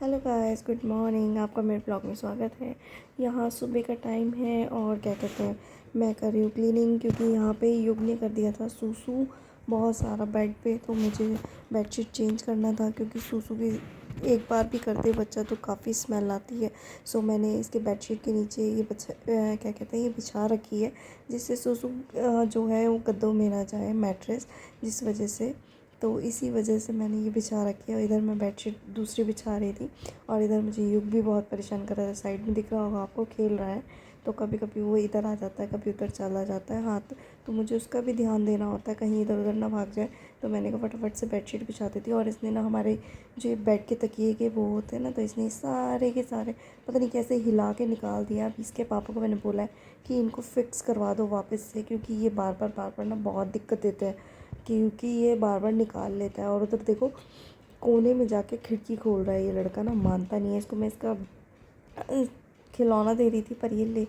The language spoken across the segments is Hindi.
Hello guys, good morning. आपका मेरे ब्लॉग में स्वागत है। यहाँ सुबह का टाइम है और क्या कहते हैं, मैं कर रही हूँ क्लीनिंग क्योंकि यहाँ पे युग ने कर दिया था सूसू बहुत सारा बेड पे। तो मुझे बेडशीट चेंज करना था क्योंकि सूसू भी एक बार भी करते बच्चा तो काफ़ी स्मेल आती है। सो मैंने इसके बेडशीट के नीचे ये क्या कहते हैं, ये बिछा रखी है जिससे सूसू जो है वो गद्दों में ना जाए, मैट्रेस, जिस वजह से। तो इसी वजह से मैंने ये बिछा रखी है और इधर मैं बेडशीट दूसरी बिछा रही थी। और इधर मुझे युग भी बहुत परेशान कर रहा था, साइड में दिख रहा होगा आपको, खेल रहा है। तो कभी कभी वो इधर आ जाता है, कभी उधर चला जाता है हाथ, तो मुझे उसका भी ध्यान देना होता है कहीं इधर उधर ना भाग जाए। तो मैंने कहा फटाफट से बेडशीट बिछा दी थी। और इसने ना हमारे जो बेड के तकिए के वो होते हैं ना, तो इसने सारे के सारे पता नहीं कैसे हिला के निकाल दिया। अभी इसके पापा को मैंने बोला है कि इनको फ़िक्स करवा दो वापस से, क्योंकि ये बार बार ना बहुत दिक्कत देते हैं, क्योंकि ये बार बार निकाल लेता है। और उधर देखो कोने में जाके खिड़की खोल रहा है ये लड़का, ना मानता नहीं है। इसको मैं इसका खिलौना दे रही थी पर ये ले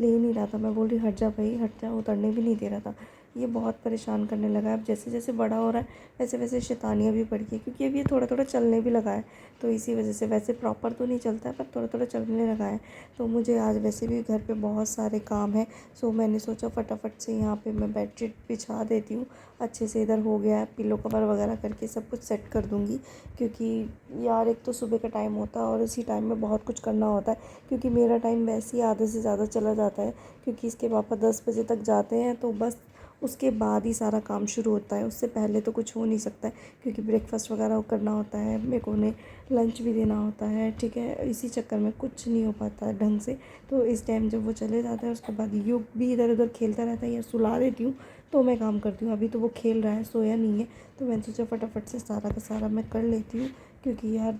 ही नहीं रहा था। मैं बोल रही हट जा भाई हट जा, उतरने भी नहीं दे रहा था। ये बहुत परेशान करने लगा है। अब जैसे जैसे बड़ा हो रहा है वैसे वैसे शैतानियाँ भी बढ़ गई, क्योंकि अभी ये थोड़ा थोड़ा चलने भी लगा है। तो इसी वजह से, वैसे प्रॉपर तो नहीं चलता है पर थोड़ा थोड़ा चलने लगा है। तो मुझे आज वैसे भी घर पे बहुत सारे काम है। सो मैंने सोचा फटाफट से यहाँ पे मैं बेडशीट बिछा देती हूँ अच्छे से। इधर हो गया है, पिलो कवर वगैरह करके सब कुछ सेट कर दूँगी। क्योंकि यार एक तो सुबह का टाइम होता है और इसी टाइम में बहुत कुछ करना होता है, क्योंकि मेरा टाइम वैसे ही आधे से ज़्यादा चला जाता है। क्योंकि इसके पापा 10 बजे तक जाते हैं, तो बस उसके बाद ही सारा काम शुरू होता है, उससे पहले तो कुछ हो नहीं सकता है। क्योंकि ब्रेकफास्ट वगैरह करना होता है, मेरे को उन्हें लंच भी देना होता है, ठीक है। इसी चक्कर में कुछ नहीं हो पाता है ढंग से। तो इस टाइम जब वो चले जाते हैं उसके बाद युग भी इधर उधर खेलता रहता है, या सुला देती हूँ तो मैं काम करती हूँ। अभी तो वो खेल रहा है, सोया नहीं है। तो मैंने सोचा फटाफट से सारा का सारा मैं कर लेती हूँ, क्योंकि यार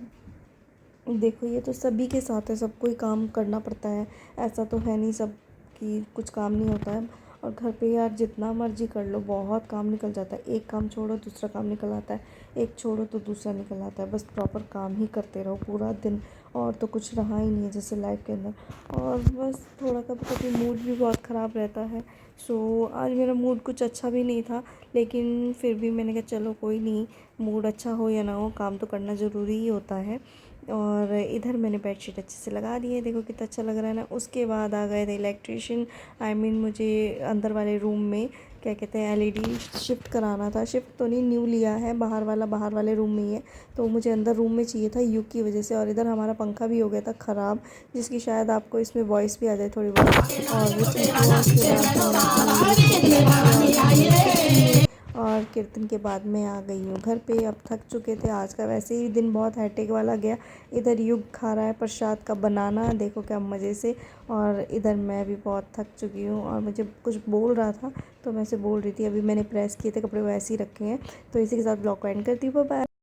देखो ये तो सभी के साथ है, सबको ही काम करना पड़ता है। ऐसा तो है नहीं सब कि कुछ काम नहीं होता है। और घर पे यार जितना मर्जी कर लो बहुत काम निकल जाता है। एक काम छोड़ो दूसरा काम निकल आता है, एक छोड़ो तो दूसरा निकल आता है। बस प्रॉपर काम ही करते रहो पूरा दिन, और तो कुछ रहा ही नहीं है जैसे लाइफ के अंदर। और बस थोड़ा कभी कभी मूड भी बहुत ख़राब रहता है। सो आज मेरा मूड कुछ अच्छा भी नहीं था, लेकिन फिर भी मैंने कहा चलो कोई नहीं, मूड अच्छा हो या ना हो काम तो करना ज़रूरी ही होता है। और इधर मैंने बेडशीट अच्छे से लगा दी है, देखो कितना अच्छा लग रहा है ना। उसके बाद आ गए थे इलेक्ट्रीशियन। मुझे अंदर वाले रूम में क्या कहते हैं एलईडी शिफ्ट कराना था। शिफ्ट तो नहीं, न्यू लिया है, बाहर वाले रूम में ही है। तो मुझे अंदर रूम में चाहिए था युग की वजह से। और इधर हमारा पंखा भी हो गया था ख़राब, जिसकी शायद आपको इसमें वॉइस भी आ जाए थोड़ी बहुत। और वो चीज़ हुआ उसके बाद मैंने इसको किया और कीर्तन के बाद मैं आ गई हूँ घर पे। अब थक चुके थे, आज का वैसे ही दिन बहुत हेक्टिक वाला गया। इधर युग खा रहा है प्रसाद का बनाना, देखो क्या मज़े से। और इधर मैं भी बहुत थक चुकी हूँ और मुझे कुछ बोल रहा था तो मैं से बोल रही थी। अभी मैंने प्रेस किए थे कपड़े, वो ऐसे ही रखे हैं। तो इसी के साथ ब्लॉग को एंड करती हूँ, बाय।